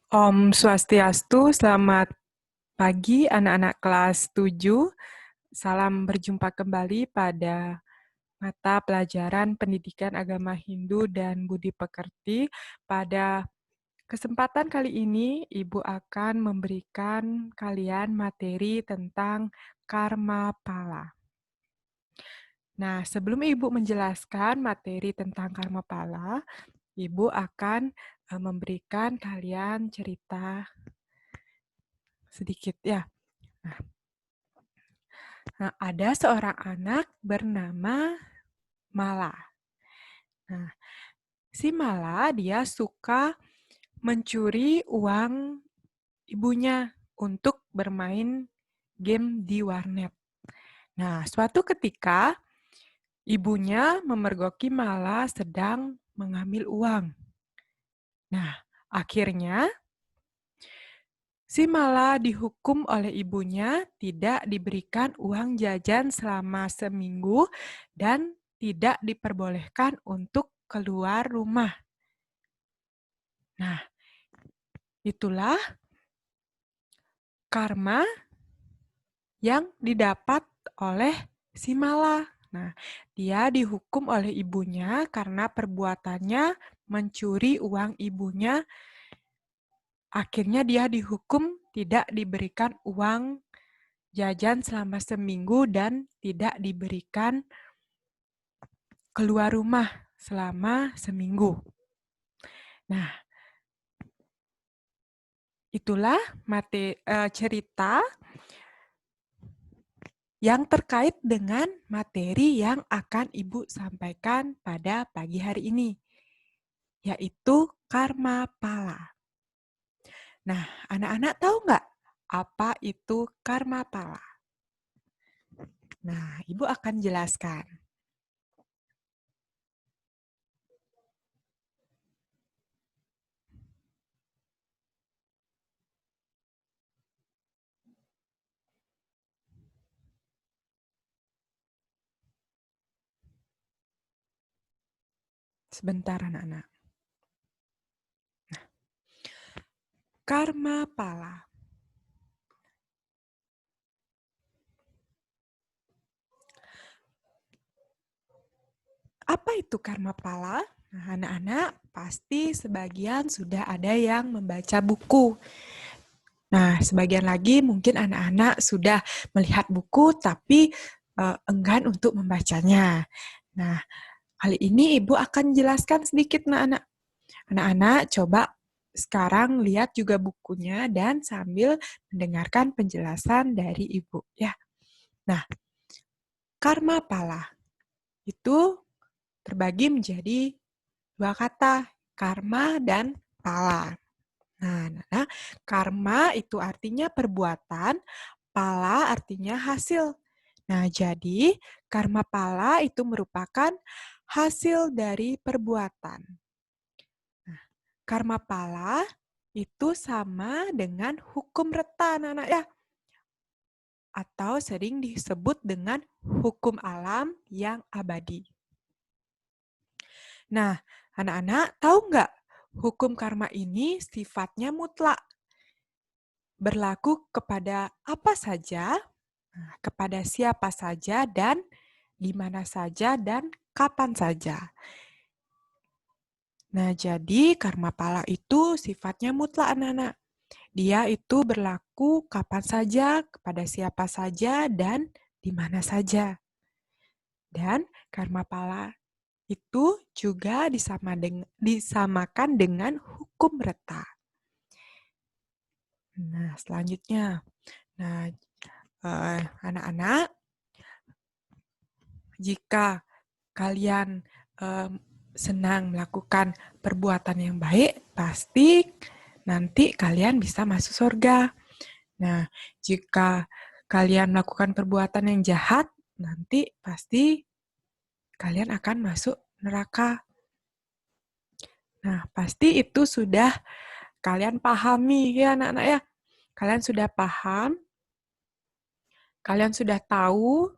Om Swastiastu, selamat pagi anak-anak kelas 7. Salam berjumpa kembali pada mata pelajaran Pendidikan Agama Hindu dan Budi Pekerti. Pada kesempatan kali ini, Ibu akan memberikan kalian materi tentang karma pala. Nah, sebelum Ibu menjelaskan materi tentang karma pala, Ibu akan memberikan kalian cerita sedikit ya. Nah, ada seorang anak bernama Mala. Nah, si Mala dia suka mencuri uang ibunya untuk bermain game di warnet. Nah, suatu ketika ibunya memergoki Mala sedang mengambil uang. Nah, akhirnya si Mala dihukum oleh ibunya tidak diberikan uang jajan selama seminggu dan tidak diperbolehkan untuk keluar rumah. Nah, itulah karma yang didapat oleh si Mala. Nah, dia dihukum oleh ibunya karena perbuatannya mencuri uang ibunya. Akhirnya dia dihukum tidak diberikan uang jajan selama seminggu dan tidak diberikan keluar rumah selama seminggu. Nah, itulah cerita yang terkait dengan materi yang akan Ibu sampaikan pada pagi hari ini, yaitu karma pala. Nah, anak-anak tahu nggak apa itu karma pala? Nah, Ibu akan jelaskan. Sebentar anak-anak. Karma pala. Apa itu karma pala? Nah, anak-anak pasti sebagian sudah ada yang membaca buku. Nah, sebagian lagi mungkin anak-anak sudah melihat buku tapi enggan untuk membacanya. Nah, kali ini Ibu akan jelaskan sedikit anak-anak. Anak-anak coba sekarang lihat juga bukunya dan sambil mendengarkan penjelasan dari Ibu ya. Nah, karma pala itu terbagi menjadi dua kata, karma dan pala. Nah, karma itu artinya perbuatan, pala artinya hasil. Nah, jadi karma pala itu merupakan hasil dari perbuatan. Nah, karma pala itu sama dengan hukum reta, anak-anak ya. Atau sering disebut dengan hukum alam yang abadi. Nah, anak-anak tahu nggak hukum karma ini sifatnya mutlak? Berlaku kepada apa saja, kepada siapa saja, dan di mana saja, dan kapan saja. Nah, jadi karma pala itu sifatnya mutlak, anak-anak. Dia itu berlaku kapan saja, kepada siapa saja, dan di mana saja. Dan karma pala itu juga disamakan dengan hukum reta. Nah, selanjutnya. Nah, anak-anak, jika kalian senang melakukan perbuatan yang baik, pasti nanti kalian bisa masuk surga. Nah, jika kalian melakukan perbuatan yang jahat, nanti pasti kalian akan masuk neraka. Nah, pasti itu sudah kalian pahami ya anak-anak ya. Kalian sudah paham, kalian sudah tahu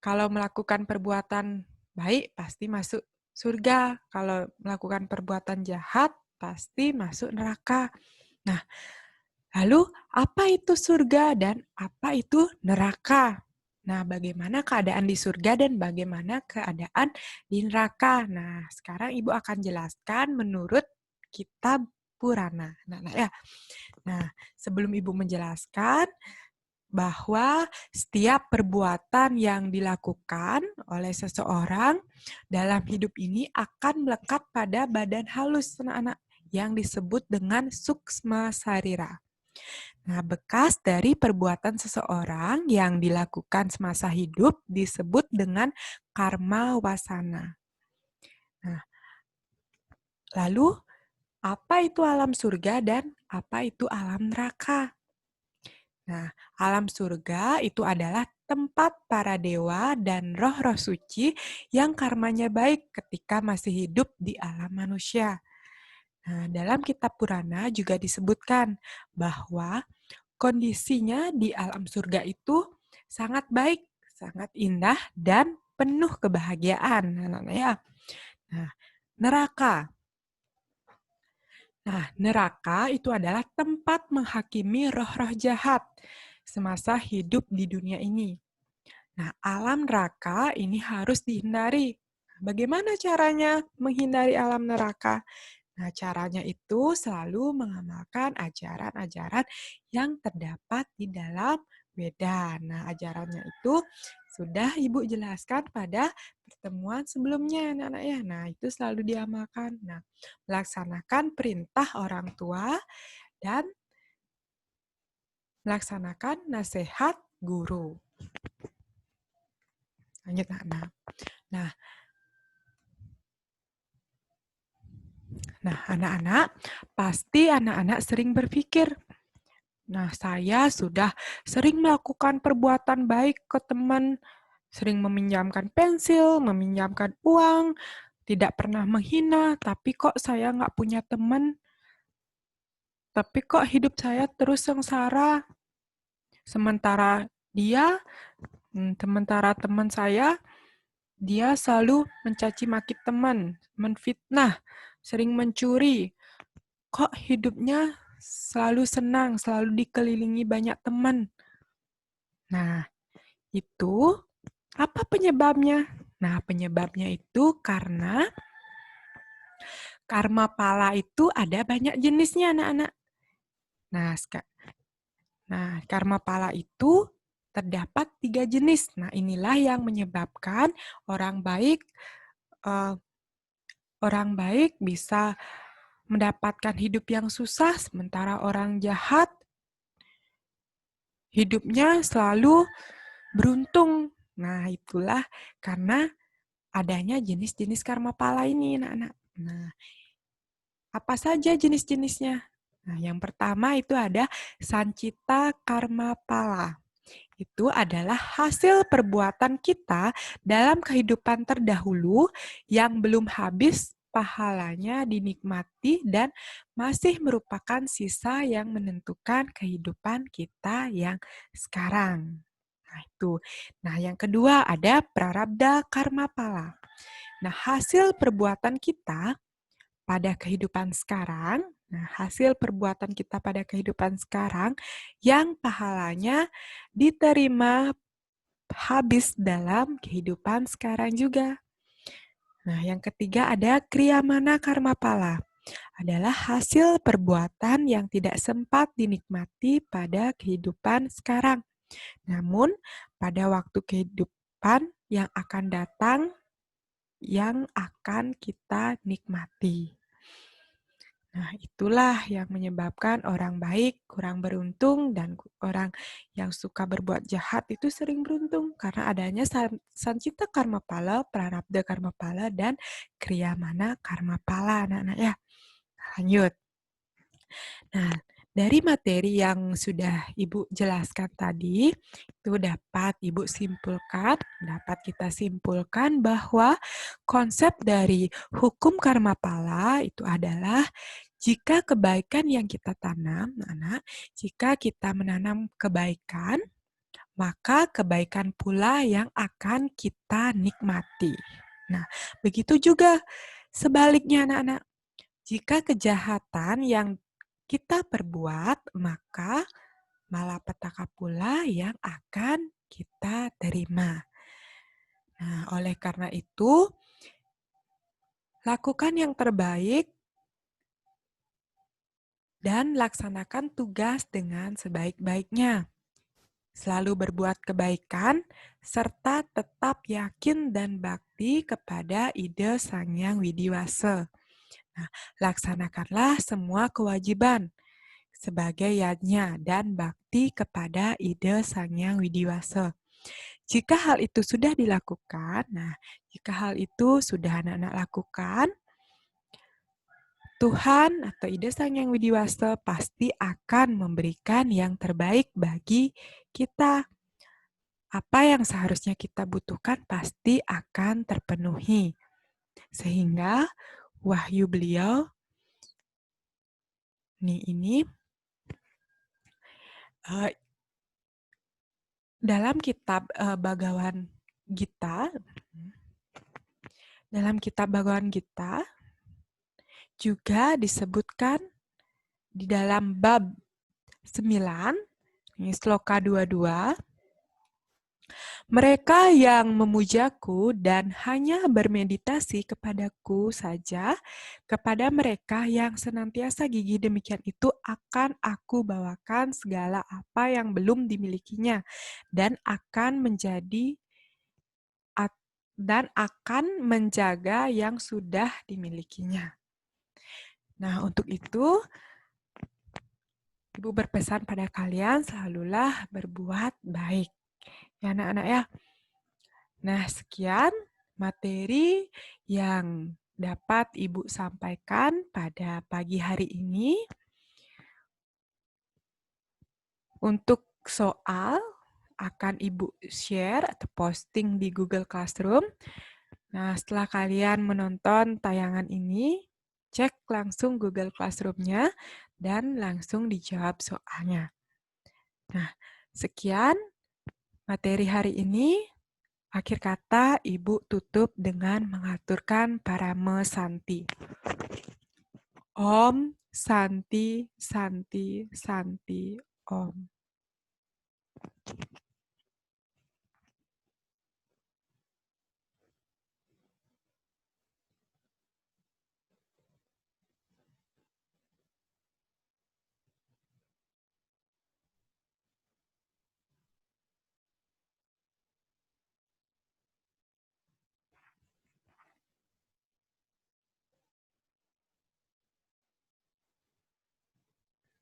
kalau melakukan perbuatan baik pasti masuk surga. Kalau melakukan perbuatan jahat pasti masuk neraka. Nah, lalu apa itu surga dan apa itu neraka? Nah, bagaimana keadaan di surga dan bagaimana keadaan di neraka? Nah, sekarang Ibu akan jelaskan menurut kitab Purana. Ya. Nah, sebelum Ibu menjelaskan bahwa setiap perbuatan yang dilakukan oleh seseorang dalam hidup ini akan melekat pada badan halus anak-anak yang disebut dengan suksma sarira. Nah, bekas dari perbuatan seseorang yang dilakukan semasa hidup disebut dengan karma wasana. Nah, lalu apa itu alam surga dan apa itu alam neraka? Nah, alam surga itu adalah tempat para dewa dan roh-roh suci yang karmanya baik ketika masih hidup di alam manusia. Nah, dalam kitab Purana juga disebutkan bahwa kondisinya di alam surga itu sangat baik, sangat indah, dan penuh kebahagiaan. Ya. Nah, neraka. Nah, neraka itu adalah tempat menghakimi roh-roh jahat semasa hidup di dunia ini. Nah, alam neraka ini harus dihindari. Bagaimana caranya menghindari alam neraka? Nah, caranya itu selalu mengamalkan ajaran-ajaran yang terdapat di dalam Weda. Nah, ajarannya itu sudah Ibu jelaskan pada pertemuan sebelumnya, anak-anak ya. Nah, itu selalu diamalkan. Nah, melaksanakan perintah orang tua dan melaksanakan nasihat guru. Lanjut, anak-anak. Nah, anak-anak, pasti anak-anak sering berpikir, nah, saya sudah sering melakukan perbuatan baik ke teman, sering meminjamkan pensil, meminjamkan uang, tidak pernah menghina, tapi kok saya nggak punya teman, tapi kok hidup saya terus sengsara. Sementara sementara teman saya, dia selalu mencaci maki teman, menfitnah, sering mencuri. Kok hidupnya selalu senang, selalu dikelilingi banyak teman. Nah, itu apa penyebabnya? Nah, penyebabnya itu karena karma pala itu ada banyak jenisnya, anak-anak. Nah, karma pala itu terdapat 3 jenis. Nah, inilah yang menyebabkan eh, orang baik bisa mendapatkan hidup yang susah, sementara orang jahat hidupnya selalu beruntung. Nah, itulah karena adanya jenis-jenis karma pala ini, anak-anak. Nah, apa saja jenis-jenisnya? Nah, yang pertama itu ada sancita karma pala. Itu adalah hasil perbuatan kita dalam kehidupan terdahulu yang belum habis pahalanya dinikmati dan masih merupakan sisa yang menentukan kehidupan kita yang sekarang. Nah, itu. Nah, yang kedua ada prarabdha karma pala. Nah, hasil perbuatan kita pada kehidupan sekarang, hasil perbuatan kita pada kehidupan sekarang yang pahalanya diterima habis dalam kehidupan sekarang juga. Nah, yang ketiga ada kriyamana karma pala. Adalah hasil perbuatan yang tidak sempat dinikmati pada kehidupan sekarang. Namun, pada waktu kehidupan yang akan datang, yang akan kita nikmati. Nah, itulah yang menyebabkan orang baik kurang beruntung dan orang yang suka berbuat jahat itu sering beruntung karena adanya sancita karma pala, prarabdha karma pala, dan kriyamana karma pala, anak-anak ya. Lanjut. Nah, dari materi yang sudah Ibu jelaskan tadi, itu dapat kita simpulkan bahwa konsep dari hukum karma pala itu adalah jika kebaikan yang kita tanam, jika kita menanam kebaikan, maka kebaikan pula yang akan kita nikmati. Nah, begitu juga sebaliknya anak-anak. Jika kejahatan yang kita perbuat, maka malapetaka pula yang akan kita terima. Nah, oleh karena itu, lakukan yang terbaik dan laksanakan tugas dengan sebaik-baiknya. Selalu berbuat kebaikan, serta tetap yakin dan bakti kepada ide Sang Hyang Widiwasa. Nah, laksanakanlah semua kewajiban sebagai yajna dan bakti kepada ide Sang Hyang Widiwasa. Jika hal itu sudah dilakukan, jika hal itu sudah anak-anak lakukan, Tuhan atau ide Sang Hyang Widiwasa pasti akan memberikan yang terbaik bagi kita. Apa yang seharusnya kita butuhkan pasti akan terpenuhi. Sehingga wahyu beliau ini dalam kitab Bhagavad Gita, juga disebutkan di dalam bab 9, ini sloka 22, mereka yang memujaku dan hanya bermeditasi kepadaku saja, kepada mereka yang senantiasa gigih demikian itu akan aku bawakan segala apa yang belum dimilikinya dan akan menjaga yang sudah dimilikinya. Nah, untuk itu, Ibu berpesan pada kalian selalulah berbuat baik. Ya, anak-anak ya. Nah, sekian materi yang dapat Ibu sampaikan pada pagi hari ini. Untuk soal akan Ibu share atau posting di Google Classroom. Nah, setelah kalian menonton tayangan ini, cek langsung Google Classroom-nya dan langsung dijawab soalnya. Nah, sekian materi hari ini. Akhir kata, Ibu tutup dengan mengaturkan parame santi. Om Santi Santi Santi Om.